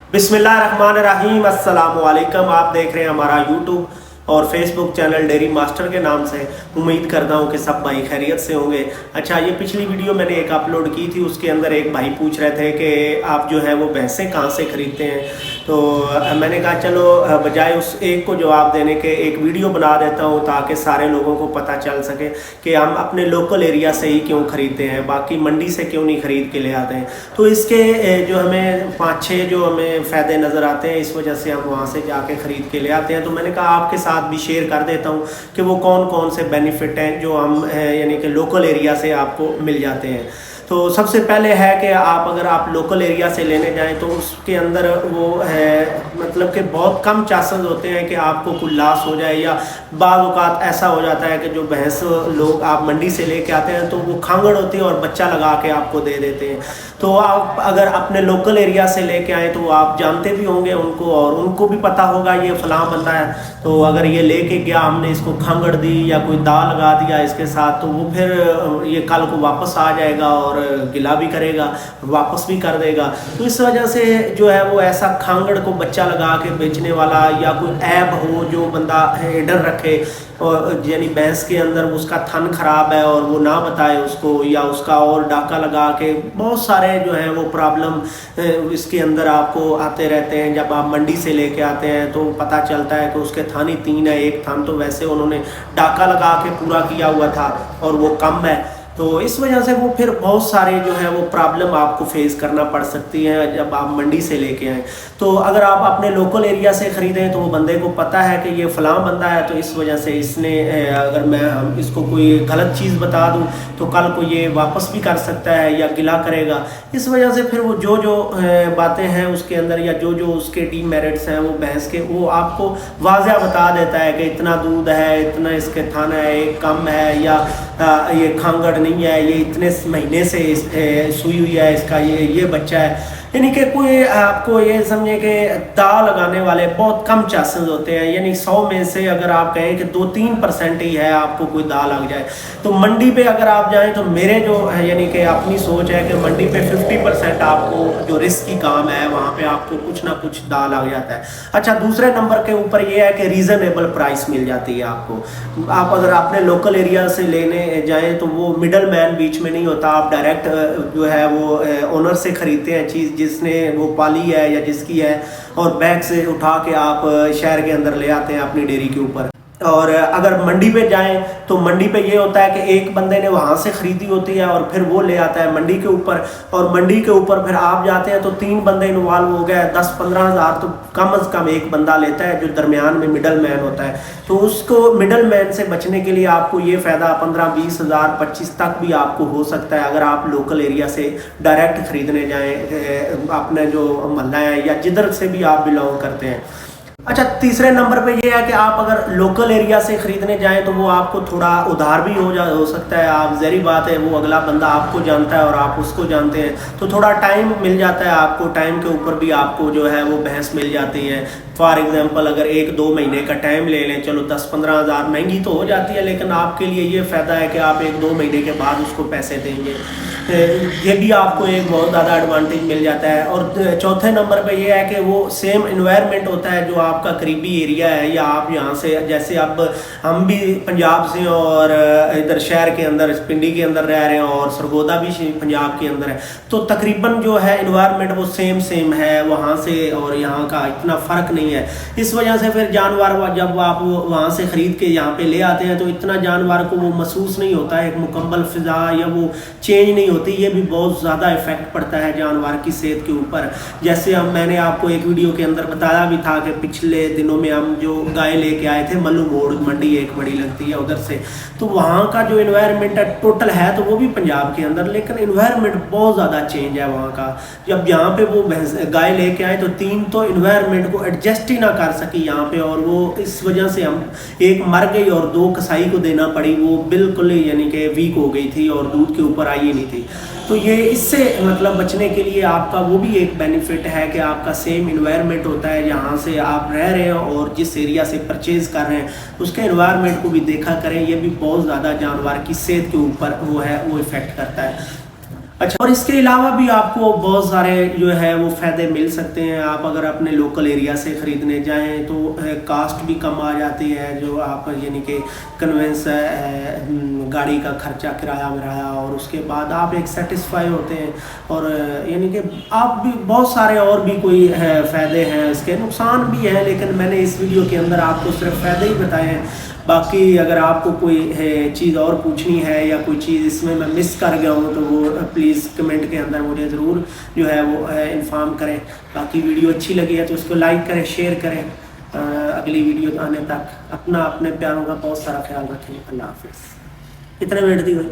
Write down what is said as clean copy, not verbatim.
बिस्मिल्लाहिर्रहमानिर्रहीम, अस्सलाम वालेकुम। आप देख रहे हैं हमारा यूट्यूब और फेसबुक चैनल डेयरी मास्टर के नाम से। उम्मीद करता हूँ कि सब भाई खैरियत से होंगे। अच्छा, ये पिछली वीडियो मैंने एक अपलोड की थी, उसके अंदर एक भाई पूछ रहे थे कि आप जो है वो भैंसें कहाँ से ख़रीदते हैं। तो मैंने कहा चलो बजाय उस एक को जवाब देने के एक वीडियो बना देता हूँ ताकि सारे लोगों को पता चल सके कि हम अपने लोकल एरिया से ही क्यों ख़रीदते हैं, बाकी मंडी से क्यों नहीं ख़रीद के ले आते हैं। तो इसके जो हमें 5-6 जो हमें फ़ायदे नज़र आते हैं, इस वजह से हम वहाँ से जाके ख़रीद के ले आते हैं। तो मैंने कहा आपके साथ भी शेयर कर देता हूँ कि वो कौन कौन से बेनिफिट हैं जो हम यानी कि लोकल एरिया से आपको मिल जाते हैं। तो सबसे पहले है कि अगर आप लोकल एरिया से लेने जाएं तो उसके अंदर वो है मतलब कि बहुत कम चांसेस होते हैं कि आपको कोई लॉस हो जाए, या बाज़ औक़ात ऐसा हो जाता है कि जो भैंस लोग आप मंडी से लेके आते हैं तो वो खांगड़ होती है और बच्चा लगा के आपको दे देते हैं। तो आप अगर अपने लोकल एरिया से लेके आएँ तो आप जानते भी होंगे उनको, और उनको भी पता होगा ये फ़लाँ बंदा है, तो अगर ये लेके गया, हमने इसको खांगड़ दी या कोई दाल लगा दिया इसके साथ, तो वो फिर ये कल को वापस आ जाएगा और गिला भी करेगा, वापस भी कर देगा। तो इस वजह से जो है वो ऐसा खांगड़ को बच्चा लगा के बेचने वाला, या कोई ऐब हो जो बंदा डर रखे और यानी भैंस के अंदर उसका थन खराब है और वो ना बताए उसको, या उसका और डाका लगा के, बहुत सारे जो है वो प्रॉब्लम इसके अंदर आपको आते रहते हैं। जब आप मंडी से लेके आते हैं तो पता चलता है कि उसके थान ही 3 है, एक थान तो वैसे उन्होंने डाका लगा के पूरा किया हुआ था और वो कम है। तो इस वजह से वो फिर बहुत सारे जो है वो प्रॉब्लम आपको फेस करना पड़ सकती है जब आप मंडी से लेके आएँ। तो अगर आप अपने लोकल एरिया से ख़रीदें तो वो बंदे को पता है कि ये फ़लाँ बंदा है, तो इस वजह से इसने अगर मैं इसको कोई गलत चीज़ बता दूं तो कल को ये वापस भी कर सकता है या गिला करेगा। इस वजह से फिर वो जो बातें हैं उसके अंदर, या जो उसके डीमेरिट्स हैं वो भैंस के, वो आपको वाज़ह बता देता है कि इतना दूध है, इतना इसके थान है, एक कम है, या ये खांगड़ नहीं है, ये इतने महीने से सुई हुई है, इसका ये बच्चा है। यानी कि कोई आपको ये समझे कि दाव लगाने वाले बहुत कम चांसेस होते हैं। यानी 100 में से अगर आप कहें कि 2-3% ही है आपको कोई दाव लग जाए। तो मंडी पे अगर आप जाएं तो मेरे जो है यानी कि अपनी सोच है कि मंडी पे 50% आपको जो रिस्की काम है वहाँ पे आपको कुछ ना कुछ दाव लग जाता है। अच्छा, दूसरे नंबर के ऊपर ये है कि रीज़नेबल प्राइस मिल जाती है आपको। आप अगर अपने लोकल एरिया से लेने जाएँ तो वो मिडल मैन बीच में नहीं होता, आप डायरेक्ट जो है वो ओनर से ख़रीदते हैं चीज़ जिसने वो पाली है या जिसकी है, और बैग से उठा के आप शहर के अंदर ले आते हैं अपनी डेयरी के ऊपर। और अगर मंडी पे जाएं तो मंडी पे ये होता है कि एक बंदे ने वहाँ से ख़रीदी होती है और फिर वो ले आता है मंडी के ऊपर, और मंडी के ऊपर फिर आप जाते हैं तो 3 बंदे इन्वॉल्व हो गए, 10-15 हज़ार तो कम से कम एक बंदा लेता है जो दरमियान में मिडल मैन होता है। तो उसको मिडल मैन से बचने के लिए आपको ये फ़ायदा 15-20 हज़ार 25 तक भी आपको हो सकता है अगर आप लोकल एरिया से डायरेक्ट ख़रीदने जाएँ अपने जो मोहल्ला है या जिधर से भी आप बिलोंग करते हैं। अच्छा, तीसरे नंबर पे ये है कि आप अगर लोकल एरिया से ख़रीदने जाएं तो वो आपको थोड़ा उधार भी हो सकता है। आप ज़हरी बात है, वो अगला बंदा आपको जानता है और आप उसको जानते हैं, तो थोड़ा टाइम मिल जाता है आपको। टाइम के ऊपर भी आपको जो है वो भैंस मिल जाती है। फॉर एग्ज़ाम्पल अगर 1-2 महीने का टाइम ले लें, चलो 10-15 हज़ार महंगी तो हो जाती है, लेकिन आपके लिए ये फ़ायदा है कि आप 1-2 महीने के बाद उसको पैसे देंगे। ये भी आपको एक बहुत ज़्यादा एडवांटेज मिल जाता है। और चौथे नंबर पे ये है कि वो सेम इन्वायरमेंट होता है जो आपका करीबी एरिया है, या आप यहाँ से, जैसे अब हम भी पंजाब से और इधर शहर के अंदर पिंडी के अंदर रह रहे हैं और सरगोदा भी पंजाब के अंदर है, तो तकरीबन जो है इन्वायरमेंट वो सेम है वहाँ से, और यहाँ का इतना फ़र्क नहीं है। इस वजह से फिर जानवर जब आप वहाँ से ख़रीद के यहाँ पे ले आते हैं तो इतना जानवर को वो महसूस नहीं होता है, एक मुकम्मल फ़िज़ा या वो चेंज नहीं होती। ये भी बहुत ज़्यादा इफेक्ट पड़ता है जानवर की सेहत के ऊपर। जैसे मैंने आपको एक वीडियो के अंदर बताया भी था कि पिछले दिनों में हम जो गाय लेके आए थे मल्लू मोड़ मंडी एक बड़ी लगती है उधर से, तो वहाँ का जो इन्वायरमेंट है टोटल है तो वो भी पंजाब के अंदर, लेकिन इन्वायरमेंट बहुत ज़्यादा चेंज है वहाँ का। जब यहाँ पे वो गाय लेके आए तो 3 तो इन्वायरमेंट को एडजस्ट ही ना कर सकी यहाँ पे, और वो इस वजह से हम एक मर गई और 2 कसाई को देना पड़ी। वो बिल्कुल यानी कि वीक हो गई थी और दूध के ऊपर आई ही नहीं थी। तो ये इससे मतलब बचने के लिए आपका वो भी एक बेनिफिट है कि आपका सेम इन्वायरमेंट होता है जहाँ से आप रह रहे हैं, और जिस एरिया से परचेज़ कर रहे हैं उसके इन्वायरमेंट को भी देखा करें। ये भी बहुत ज़्यादा जानवर की सेहत के ऊपर वो इफ़ेक्ट करता है। अच्छा, और इसके अलावा भी आपको बहुत सारे जो है वो फ़ायदे मिल सकते हैं। आप अगर अपने लोकल एरिया से ख़रीदने जाएं तो कास्ट भी कम आ जाती है, जो आप यानी कि कन्वेंस गाड़ी का खर्चा, किराया विराया, और उसके बाद आप एक सेटिस्फाई होते हैं। और यानी कि आप भी बहुत सारे और भी कोई फ़ायदे हैं, इसके नुकसान भी हैं, लेकिन मैंने इस वीडियो के अंदर आपको सिर्फ फ़ायदे ही बताए हैं। बाकी अगर आपको कोई चीज़ और पूछनी है या कोई चीज़ इसमें मैं मिस कर गया हूँ तो वो प्लीज़ कमेंट के अंदर मुझे ज़रूर जो है वो इन्फॉर्म करें। बाकी वीडियो अच्छी लगी है तो उसको लाइक करें, शेयर करें। अगली वीडियो आने तक अपने प्यारों का बहुत सारा ख्याल रखें। अल्लाह हाफिज़। कितने मिनट दी हुई?